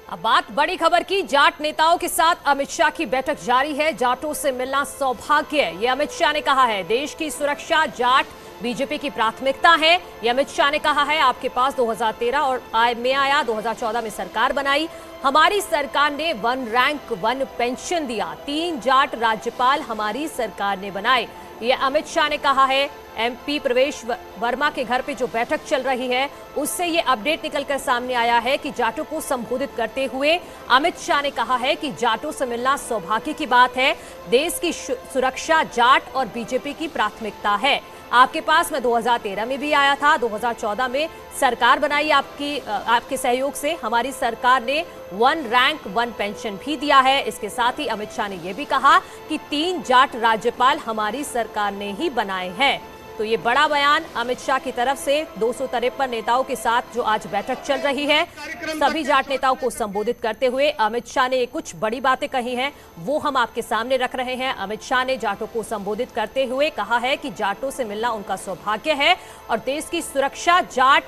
अब बात बड़ी खबर की। जाट नेताओं के साथ अमित शाह की बैठक जारी है। जाटों से मिलना सौभाग्य है, ये अमित शाह ने कहा है। देश की सुरक्षा जाट बीजेपी की प्राथमिकता है, ये अमित शाह ने कहा है। आपके पास 2013 और में आया, 2014 में सरकार बनाई। हमारी सरकार ने 1 रैंक 1 पेंशन दिया। 3 जाट राज्यपाल हमारी सरकार ने बनाए, ये अमित शाह ने कहा है। एमपी प्रवेश वर्मा के घर पे जो बैठक चल रही है उससे ये अपडेट निकलकर सामने आया है कि जाटों को संबोधित करते हुए अमित शाह ने कहा है कि जाटों से मिलना सौभाग्य की बात है। देश की सुरक्षा जाट और बीजेपी की प्राथमिकता है। आपके पास मैं 2013 में भी आया था, 2014 में सरकार बनाई आपके सहयोग से। हमारी सरकार ने 1 रैंक 1 पेंशन भी दिया है। इसके साथ ही अमित शाह ने यह भी कहा कि 3 जाट राज्यपाल हमारी सरकार ने ही बनाए हैं। तो ये बड़ा बयान अमित शाह की तरफ से 253 नेताओं के साथ जो आज बैठक चल रही है, सभी जाट नेताओं को संबोधित करते हुए अमित शाह ने कुछ बड़ी बातें कही हैं, वो हम आपके सामने रख रहे हैं। अमित शाह ने जाटों को संबोधित करते हुए कहा है कि जाटों से मिलना उनका सौभाग्य है और देश की सुरक्षा जाट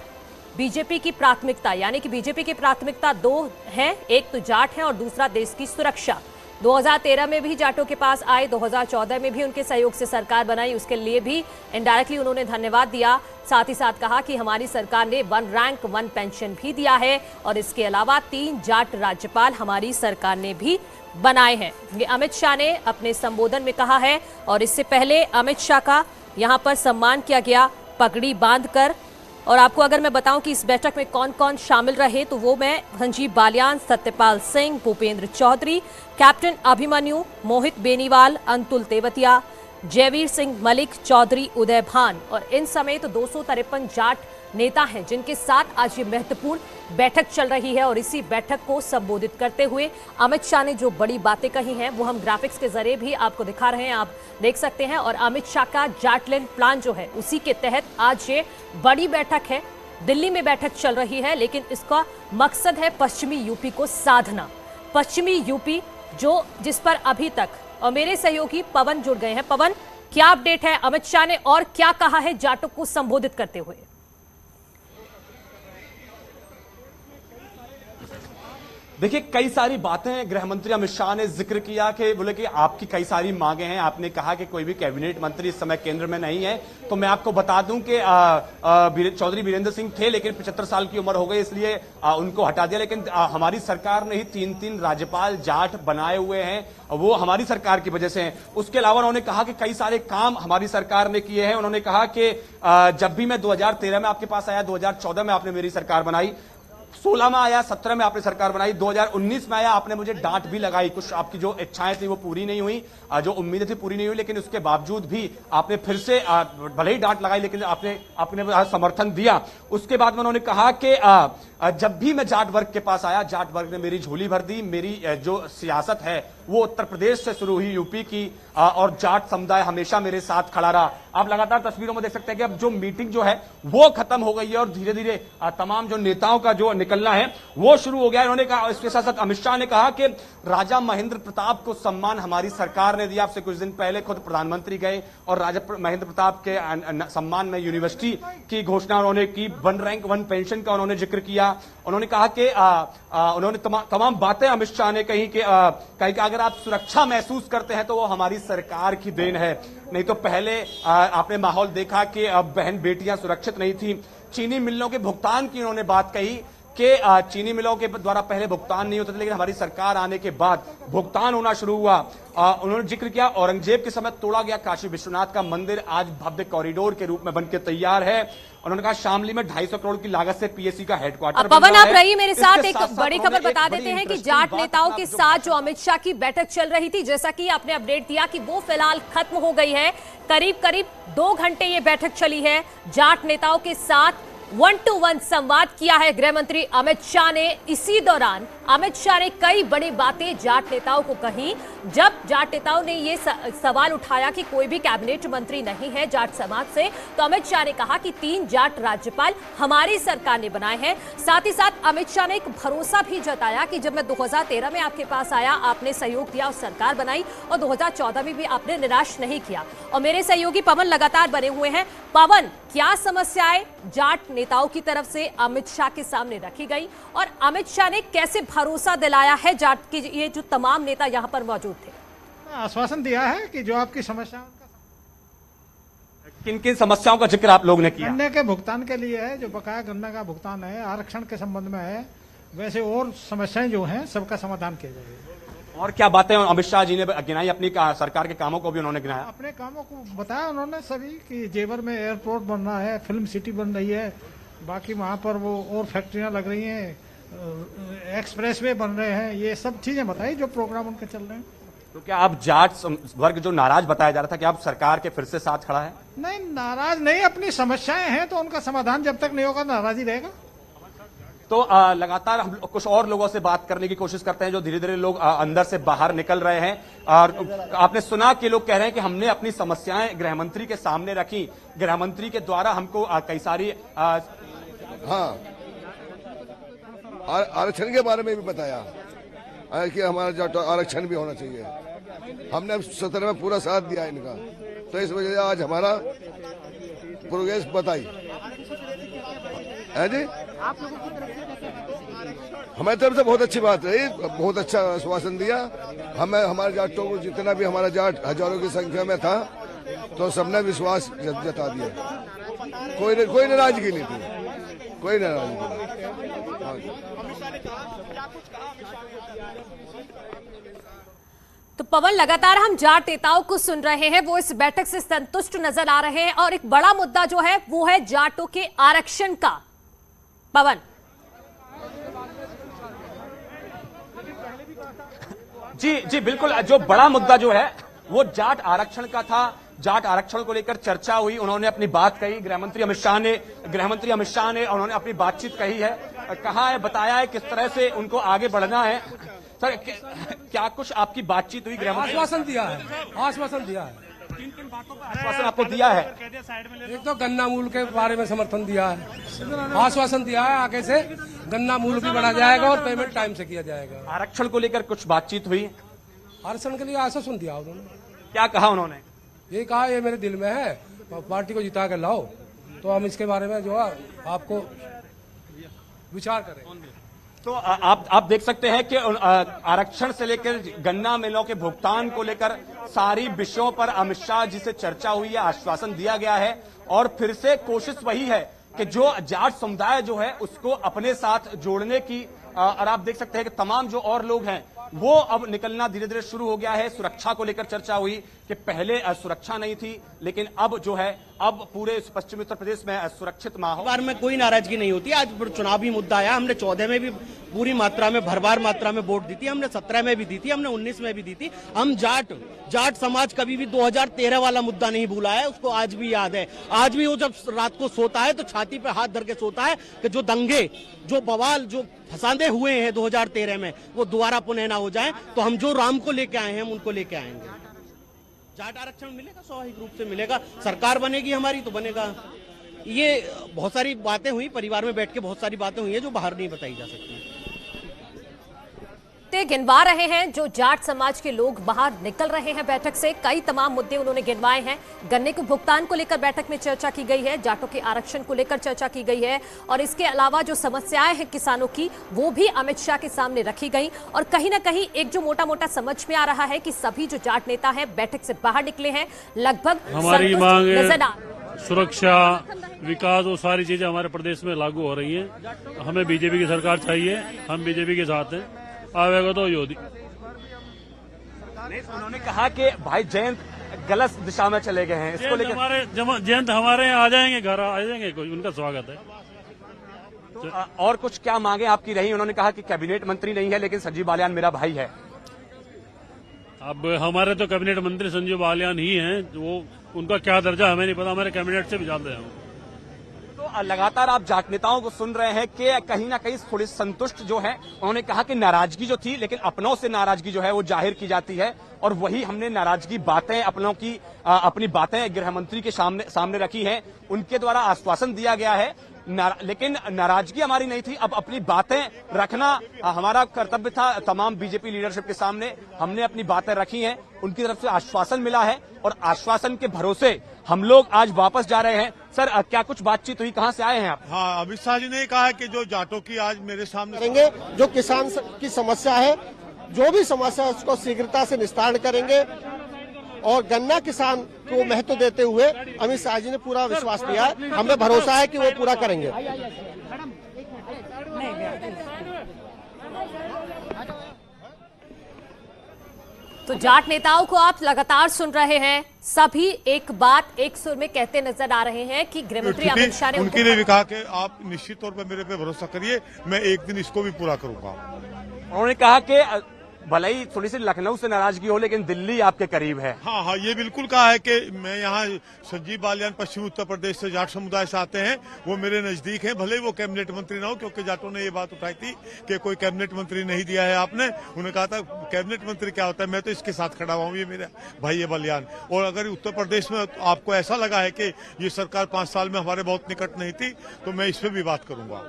बीजेपी की प्राथमिकता, यानी कि बीजेपी की प्राथमिकता 2 है, एक तो जाट है और दूसरा देश की सुरक्षा। 2013 में भी जाटों के पास आए, 2014 में भी उनके सहयोग से सरकार बनाई, उसके लिए भी इनडायरेक्टली उन्होंने धन्यवाद दिया। साथ ही साथ कहा कि हमारी सरकार ने 1 रैंक 1 पेंशन भी दिया है और इसके अलावा 3 जाट राज्यपाल हमारी सरकार ने भी बनाए हैं, ये अमित शाह ने अपने संबोधन में कहा है। और इससे पहले अमित शाह का यहाँ पर सम्मान किया गया पगड़ी बांधकर। और आपको अगर मैं बताऊं कि इस बैठक में कौन कौन शामिल रहे तो वो मैं संजीव बालियान, सत्यपाल सिंह, भूपेंद्र चौधरी, कैप्टन अभिमन्यु, मोहित बेनीवाल, अंतुल तेवतिया, जयवीर सिंह मलिक, चौधरी उदय भान और इन समेत 253 जाट नेता हैं जिनके साथ आज ये महत्वपूर्ण बैठक चल रही है। और इसी बैठक को संबोधित करते हुए अमित शाह ने जो बड़ी बातें कही हैं वो हम ग्राफिक्स के जरिए भी आपको दिखा रहे हैं, आप देख सकते हैं। और अमित शाह का जाटलैंड प्लान जो है उसी के तहत आज ये बड़ी बैठक है। दिल्ली में बैठक चल रही है लेकिन इसका मकसद है पश्चिमी यूपी को साधना। पश्चिमी यूपी जिस पर अभी तक, और मेरे सहयोगी पवन जुड़ गए हैं। पवन, क्या अपडेट है? अमित शाह ने और क्या कहा है जाटों को संबोधित करते हुए? देखिए, कई सारी बातें गृह मंत्री अमित शाह ने जिक्र किया कि बोले कि आपकी कई सारी मांगे हैं। आपने कहा कि कोई भी कैबिनेट मंत्री इस समय केंद्र में नहीं है। तो मैं आपको बता दूं कि चौधरी वीरेंद्र सिंह थे लेकिन 75 साल की उम्र हो गई, इसलिए उनको हटा दिया। लेकिन हमारी सरकार ने ही 3 राज्यपाल जाट बनाए हुए हैं, वो हमारी सरकार की वजह से हैं। उसके अलावा उन्होंने कहा कि कई सारे काम हमारी सरकार ने किए हैं। उन्होंने कहा कि जब भी मैं 2013 में आपके पास आया, 2014 में आपने मेरी सरकार बनाई, 16 में आया, 17 में आपने सरकार बनाई, 2019 में आया, आपने मुझे डांट भी लगाई। कुछ आपकी जो इच्छाएं थी वो पूरी नहीं हुई, जो उम्मीदें थी पूरी नहीं हुई, लेकिन उसके बावजूद भी आपने फिर से भले ही डांट लगाई लेकिन आपने समर्थन दिया। उसके बाद में उन्होंने कहा कि जब भी मैं जाट वर्ग के पास आया, जाट वर्ग ने मेरी झोली भर दी। मेरी जो सियासत है वो उत्तर प्रदेश से शुरू हुई, यूपी की, और जाट समुदाय हमेशा मेरे साथ खड़ा रहा। आप लगातार तस्वीरों में देख सकते हैं कि अब जो मीटिंग जो है वो खत्म हो गई है और धीरे धीरे तमाम जो नेताओं का जो निकलना है वो शुरू हो गया है। उन्होंने कहा, इसके साथ साथ अमित शाह ने कहा कि राजा महेंद्र प्रताप को सम्मान हमारी सरकार ने दिया। आपसे कुछ दिन पहले खुद प्रधानमंत्री गए और राजा महेंद्र प्रताप के सम्मान में यूनिवर्सिटी की घोषणा उन्होंने की। 1 रैंक 1 पेंशन का उन्होंने जिक्र किया। उन्होंने कहा कि उन्होंने तमाम बातें अमित शाह ने कही कि अगर आप सुरक्षा महसूस करते हैं तो वो हमारी सरकार की देन है। नहीं तो पहले आपने माहौल देखा कि बहन बेटियां सुरक्षित नहीं थी। चीनी मिलों के भुगतान की उन्होंने बात कही कि चीनी मिलों के द्वारा पहले भुगतान नहीं होता था, लेकिन हमारी सरकार आने के बाद भुगतान होना शुरू हुआ। उन्होंने जिक्र किया औरंगजेब के समय तोड़ा गया काशी विश्वनाथ का मंदिर आज भव्य कॉरिडोर के रूप में बनकर तैयार है। उन्होंने कहा शामली में 250 करोड़ की लागत से पीएससी का हेडक्वार्टर। पवन, आप रहिए मेरे साथ, एक बड़ी खबर बता देते हैं कि जाट नेताओं के साथ जो अमित शाह की बैठक चल रही थी, जैसा कि आपने अपडेट दिया कि वो फिलहाल खत्म हो गई है। करीब 2 घंटे ये बैठक चली है। जाट नेताओं के साथ 1-to-1 संवाद किया है गृह मंत्री अमित शाह ने। इसी दौरान अमित शाह ने कई बड़ी बातें जाट नेताओं को कही। जब जाट नेताओं ने ये सवाल उठाया कि कोई भी कैबिनेट मंत्री नहीं है जाट समाज से, तो अमित शाह ने कहा कि 3 जाट राज्यपाल हमारी सरकार ने बनाए हैं। साथ ही साथ अमित शाह ने एक भरोसा भी जताया कि जब मैं 2013 में आपके पास आया, आपने सहयोग दिया और सरकार बनाई, और 2014 में भी आपने निराश नहीं किया। और मेरे सहयोगी पवन लगातार बने हुए हैं। पवन, क्या समस्याएं जाट नेताओं की तरफ से अमित शाह के सामने रखी गई और अमित शाह ने कैसे भरोसा दिलाया है जाट के ये जो तमाम नेता यहां पर मौजूद थे? आश्वासन दिया है कि जो आपकी समस्या, किन किन समस्याओं का जिक्र आप लोगों ने किया? गन्ने के भुगतान के लिए है, जो बकाया गन्ना का भुगतान है, आरक्षण के संबंध में है, वैसे और समस्याएं जो हैं सबका समाधान किया जाएगा। और क्या बातें अमित शाह जी ने गिनाई? अपनी सरकार के कामों को भी उन्होंने गिनाया। अपने कामों को बताया उन्होंने सभी कि जेवर में एयरपोर्ट बन रहा है, फिल्म सिटी बन रही है, बाकी वहाँ पर वो और फैक्ट्रियाँ लग रही हैं, एक्सप्रेसवे बन रहे हैं, ये सब चीजें बताई जो प्रोग्राम उनके चल रहे हैं। तो क्या आप जाट वर्ग जो नाराज बताया जा रहा था कि आप सरकार के फिर से साथ खड़ा है? नहीं, नाराज नहीं, अपनी समस्याएं हैं तो उनका समाधान जब तक नहीं होगा नाराज ही रहेगा। तो लगातार हम कुछ और लोगों से बात करने की कोशिश करते हैं जो धीरे धीरे लोग अंदर से बाहर निकल रहे हैं। और आपने सुना कि लोग कह रहे हैं कि हमने अपनी समस्याएं गृहमंत्री के सामने रखी, गृहमंत्री के द्वारा हमको कई सारी हाँ आरक्षण के बारे में भी बताया कि हमारा जो आरक्षण भी होना चाहिए। हमने 17 में पूरा साथ दिया इनका, तो इस वजह से आज हमारा प्रोग्रेस बताई है जी। हमारी तरफ से बहुत अच्छी बात रही, बहुत अच्छा आश्वासन दिया हमें। हमारे जाटों को जितना भी हमारा जाट हजारों की संख्या में था, तो सबने विश्वास जता दिया। कोई नाराजगी नहीं थी, कोई नाराजगी नहीं। तो पवन, लगातार हम जाट नेताओं को सुन रहे हैं, वो इस बैठक से संतुष्ट नजर आ रहे हैं और एक बड़ा मुद्दा जो है वो है जाटों के आरक्षण का। पवन जी बिल्कुल, जो बड़ा मुद्दा जो है वो जाट आरक्षण का था। जाट आरक्षण को लेकर चर्चा हुई, उन्होंने अपनी बात कही। गृहमंत्री अमित शाह ने उन्होंने अपनी बातचीत कही है, कहा है, बताया है किस तरह से उनको आगे बढ़ना है। सर, क्या कुछ आपकी बातचीत हुई? गृहमंत्री आश्वासन दिया है, आश्वासन दिया है। किन बातों पर आश्वासन आपको दिया है? एक तो गन्ना मूल्य के बारे में समर्थन दिया है, आश्वासन दिया है आगे से गन्ना मूल्य भी बढ़ा जाएगा और पेमेंट टाइम से किया जाएगा। आरक्षण को लेकर कुछ बातचीत हुई? आरक्षण के लिए आश्वासन दिया उन्होंने। क्या कहा उन्होंने? ये कहा ये मेरे दिल में है, पार्टी को जिता कर लाओ तो हम इसके बारे में जो है आपको विचार करें। तो आप देख सकते हैं कि आरक्षण से लेकर गन्ना मिलों के भुगतान को लेकर सारी विषयों पर अमित शाह जी से चर्चा हुई है, आश्वासन दिया गया है। और फिर से कोशिश वही है कि जो जाट समुदाय जो है उसको अपने साथ जोड़ने की। और आप देख सकते हैं कि तमाम जो और लोग हैं वो अब निकलना धीरे धीरे शुरू हो गया है। सुरक्षा को लेकर चर्चा हुई कि पहले सुरक्षा नहीं थी, लेकिन अब जो है अब पूरे पश्चिमी उत्तर प्रदेश में सुरक्षित माहौल। बार में कोई नाराजगी नहीं होती। आज चुनावी मुद्दा आया, हमने 14 में भी पूरी मात्रा में भरभार मात्रा में वोट दी थी, हमने 17 में भी दी थी, हमने 19 में भी दी थी। हम जाट समाज कभी भी 2013 वाला मुद्दा नहीं भूला है, उसको आज भी याद है। आज भी वो जब रात को सोता है तो छाती पे हाथ धर के सोता है कि जो दंगे, जो बवाल, जो फसादे हुए हैं 2013 में, वो दोबारा पुनः ना हो जाए। तो हम जो राम को लेके आए हैं हम उनको लेके आएंगे। जाट आरक्षण मिलेगा, स्वाभाविक रूप से मिलेगा। सरकार बनेगी हमारी तो बनेगा। ये बहुत सारी बातें हुई, परिवार में बैठ के बहुत सारी बातें हुई है जो बाहर नहीं बताई जा सकती। ते गिनवा रहे हैं जो जाट समाज के लोग बाहर निकल रहे हैं बैठक से। कई तमाम मुद्दे उन्होंने गिनवाए हैं। गन्ने के भुगतान को लेकर बैठक में चर्चा की गई है, जाटों के आरक्षण को लेकर चर्चा की गई है और इसके अलावा जो समस्याएं हैं किसानों की वो भी अमित शाह के सामने रखी गई। और कहीं ना कहीं एक जो मोटा मोटा समझ में आ रहा है कि सभी जो जाट नेता हैं बैठक से बाहर निकले हैं, लगभग हमारी मांग सुरक्षा, विकास, वो सारी चीजें हमारे प्रदेश में लागू हो रही हैं। हमें बीजेपी की सरकार चाहिए, हम बीजेपी के साथ हैं, आवेगा तो योगी। उन्होंने कहा कि भाई जयंत गलत दिशा में चले गए हैं, इसको लेकर हमारे जयंत हमारे यहाँ आ जाएंगे, घर आ जाएंगे, कोई उनका स्वागत है। तो और कुछ क्या मांगे आपकी रही? उन्होंने कहा कि कैबिनेट मंत्री नहीं है लेकिन संजीव बालियान मेरा भाई है। अब हमारे तो कैबिनेट मंत्री संजीव बालियान ही हैं, वो उनका क्या दर्जा हमें नहीं पता, हमारे कैबिनेट से भी जानते हैं। तो लगातार आप जाट नेताओं को सुन रहे हैं कि कहीं ना कहीं थोड़ी संतुष्ट जो है। उन्होंने कहा कि नाराजगी जो थी, लेकिन अपनों से नाराजगी जो है वो जाहिर की जाती है और वही हमने नाराजगी बातें अपनों की अपनी बातें गृहमंत्री के सामने रखी हैं, उनके द्वारा आश्वासन दिया गया है। लेकिन नाराजगी हमारी नहीं थी। अब अपनी बातें रखना हमारा कर्तव्य था। तमाम बीजेपी लीडरशिप के सामने हमने अपनी बातें रखी हैं, उनकी तरफ से आश्वासन मिला है और आश्वासन के भरोसे हम लोग आज वापस जा रहे हैं। सर क्या कुछ बातचीत हुई, कहाँ से आए हैं आप? हाँ, अमित शाह जी ने कहा है कि जो जाटों की आज मेरे सामने करेंगे, जो किसान की समस्या है, जो भी समस्या है उसको शीघ्रता से निस्तारण करेंगे और गन्ना किसान को महत्व देते हुए अमित शाह जी ने पूरा विश्वास दिया है। हमें भरोसा है कि वो पूरा करेंगे। तो जाट नेताओं को आप लगातार सुन रहे हैं, सभी एक बात एक सुर में कहते नजर आ रहे हैं कि गृहमंत्री अमित शाह ने उनके लिए भी कहा कि आप निश्चित तौर पर मेरे पे भरोसा करिए, मैं एक दिन इसको भी पूरा करूंगा। उन्होंने कहा कि भले ही थोड़ी सी लखनऊ से नाराजगी हो लेकिन दिल्ली आपके करीब है। हाँ, ये बिल्कुल कहा है कि मैं यहाँ संजीव बालियान पश्चिमी उत्तर प्रदेश से जाट समुदाय से आते हैं, वो मेरे नजदीक हैं, भले ही वो कैबिनेट मंत्री ना हो, क्योंकि जाटों ने ये बात उठाई थी कि कोई कैबिनेट मंत्री नहीं दिया है आपने। उन्होंने कहा था कैबिनेट मंत्री क्या होता है, मैं तो इसके साथ खड़ा हुआ हूँ, ये मेरा भाई है बालियान। और अगर उत्तर प्रदेश में आपको ऐसा लगा है कि ये सरकार 5 साल में हमारे बहुत निकट नहीं थी, तो मैं इस पर भी बात करूंगा।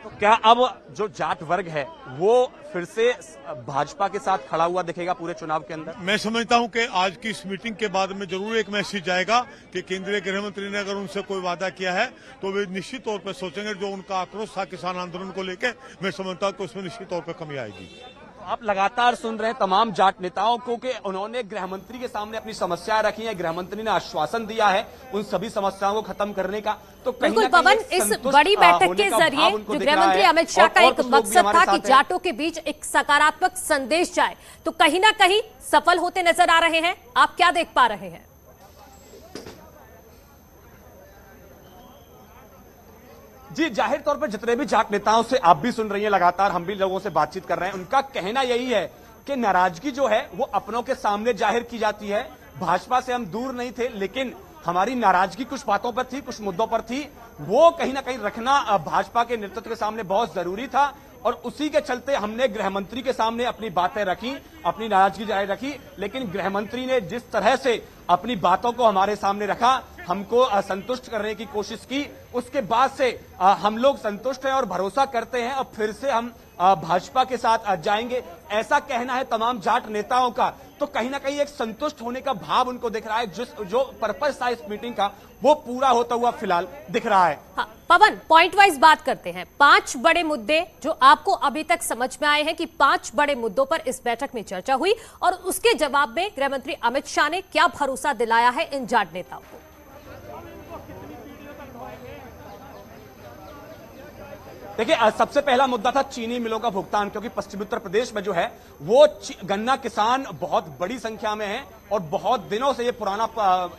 तो क्या अब जो जाट वर्ग है वो फिर से भाजपा के साथ खड़ा हुआ दिखेगा पूरे चुनाव के अंदर? मैं समझता हूं कि आज की इस मीटिंग के बाद में जरूर एक मैसेज जाएगा कि केंद्रीय गृह मंत्री ने अगर उनसे कोई वादा किया है तो वे निश्चित तौर पर सोचेंगे। जो उनका आक्रोश था किसान आंदोलन को लेकर, मैं समझता हूं कि उसमें निश्चित तौर पर कमी आएगी। आप लगातार सुन रहे हैं तमाम जाट नेताओं को कि उन्होंने गृहमंत्री के सामने अपनी समस्याएं रखी हैं, गृहमंत्री ने आश्वासन दिया है उन सभी समस्याओं को खत्म करने का। तो बिल्कुल पवन, इस बड़ी बैठक के जरिए जो गृहमंत्री अमित शाह का एक मकसद था कि जाटों के बीच एक सकारात्मक संदेश जाए, तो कहीं ना कहीं सफल होते नजर आ रहे हैं। आप क्या देख पा रहे हैं? जी, जाहिर तौर पर जितने भी जाट नेताओं से आप भी सुन रही हैं, लगातार हम भी लोगों से बातचीत कर रहे हैं, उनका कहना यही है कि नाराजगी जो है वो अपनों के सामने जाहिर की जाती है। भाजपा से हम दूर नहीं थे, लेकिन हमारी नाराजगी कुछ बातों पर थी, कुछ मुद्दों पर थी, वो कहीं ना कहीं रखना भाजपा के नेतृत्व के सामने बहुत जरूरी था। और उसी के चलते हमने गृहमंत्री के सामने अपनी बातें रखी, अपनी नाराजगी जाहिर रखी। लेकिन गृहमंत्री ने जिस तरह से अपनी बातों को हमारे सामने रखा, हमको संतुष्ट करने की कोशिश की, उसके बाद से हम लोग संतुष्ट हैं और भरोसा करते हैं अब फिर से हम भाजपा के साथ जाएंगे, ऐसा कहना है तमाम जाट नेताओं का। तो कहीं ना कहीं एक संतुष्ट होने का भाव उनको दिख रहा है। जो पर्पस था इस मीटिंग का वो पूरा होता हुआ फिलहाल दिख रहा है। हाँ, पवन, पॉइंट वाइज बात करते हैं। 5 बड़े मुद्दे जो आपको अभी तक समझ में आए हैं कि 5 बड़े मुद्दों पर इस बैठक में चर्चा हुई, और उसके जवाब में गृहमंत्री अमित शाह ने क्या भरोसा दिलाया है इन जाट नेताओं को? देखिए, सबसे पहला मुद्दा था चीनी मिलों का भुगतान, क्योंकि पश्चिमी उत्तर प्रदेश में जो है वो गन्ना किसान बहुत बड़ी संख्या में हैं और बहुत दिनों से ये पुराना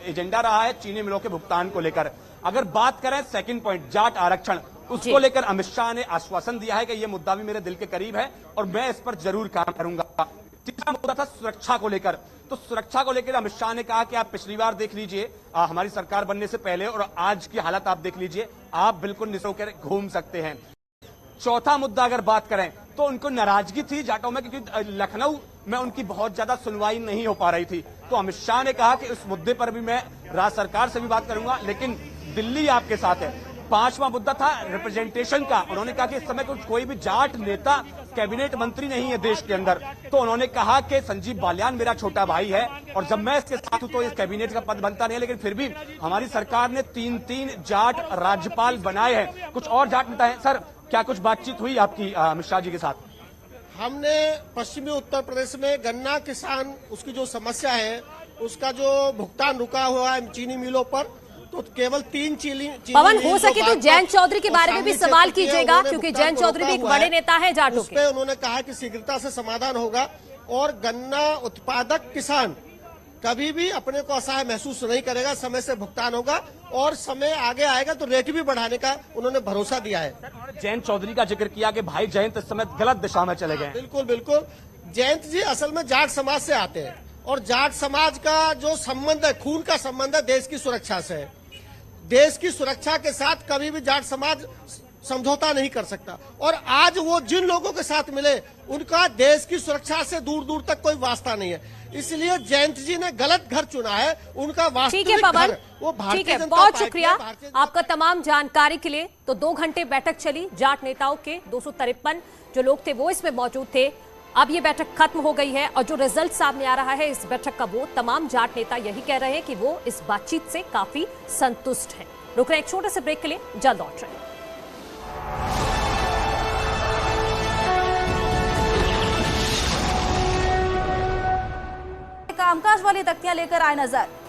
एजेंडा रहा है चीनी मिलों के भुगतान को लेकर। अगर बात करें सेकंड पॉइंट, जाट आरक्षण, उसको लेकर अमित शाह ने आश्वासन दिया है कि ये मुद्दा भी मेरे दिल के करीब है और मैं इस पर जरूर काम करूंगा। तीसरा मुद्दा था सुरक्षा को लेकर। तो सुरक्षा को लेकर अमित शाह ने कहा कि आप पिछली बार देख लीजिए, हमारी सरकार बनने से पहले और आज की हालत आप देख लीजिए, आप बिल्कुल निसो कर घूम सकते हैं। चौथा मुद्दा अगर बात करें तो उनको नाराजगी थी जाटों में, क्योंकि लखनऊ में उनकी बहुत ज्यादा सुनवाई नहीं हो पा रही थी। तो अमित शाह ने कहा कि उस मुद्दे पर भी मैं राज्य सरकार से भी बात करूंगा, लेकिन दिल्ली आपके साथ है। 5वां मुद्दा था रिप्रेजेंटेशन का। उन्होंने कहा कि इस समय कोई भी जाट नेता कैबिनेट मंत्री नहीं है देश के अंदर। तो उन्होंने कहा कि संजीव बालियान मेरा छोटा भाई है और जब मैं इसके साथ हूं तो इस कैबिनेट का पद बनता नहीं है, लेकिन फिर भी हमारी सरकार ने 3 जाट राज्यपाल बनाए हैं। कुछ और जाट नेता है। सर, क्या कुछ बातचीत हुई आपकी अमित शाह जी के साथ? हमने पश्चिमी उत्तर प्रदेश में गन्ना किसान, उसकी जो समस्या है, उसका जो भुगतान रुका हुआ है चीनी मिलों पर, तो केवल 3 चीनी पवन, हो सके तो जयंत चौधरी के बारे में भी सवाल कीजिएगा, क्योंकि जयंत चौधरी भी एक बड़े नेता है जाटों के। उन्होंने कहा कि शीघ्रता से समाधान होगा और गन्ना उत्पादक किसान कभी भी अपने को असहाय महसूस नहीं करेगा, समय से भुगतान होगा और समय आगे आएगा तो रेट भी बढ़ाने का उन्होंने भरोसा दिया है। जयंत चौधरी का जिक्र किया कि भाई जयंत इस समय गलत दिशा में चले गए। बिल्कुल बिल्कुल, जयंत जी असल में जाट समाज से आते हैं और जाट समाज का जो संबंध है, खून का संबंध है, देश की सुरक्षा से है। देश की सुरक्षा के साथ कभी भी जाट समाज समझौता नहीं कर सकता और आज वो जिन लोगों के साथ मिले उनका देश की सुरक्षा से दूर दूर तक कोई वास्ता नहीं है। इसलिए जयंत जी ने गलत घर चुना है, उनका वास्तविक घर वो भारतीय जनता पार्टी। बहुत शुक्रिया आपका तमाम जानकारी के लिए। तो 2 घंटे बैठक चली, जाट नेताओं के 253 जो लोग थे वो इसमें मौजूद थे। अब ये बैठक खत्म हो गई है और जो रिजल्ट सामने आ रहा है इस बैठक का, वो तमाम जाट नेता यही कह रहे हैं कि वो इस बातचीत से काफी संतुष्ट हैं। रुक रहे हैं एक छोटे से ब्रेक के लिए, जल्द लौट रहे हैं। कामकाज वाली तख्तियां लेकर आए नजर।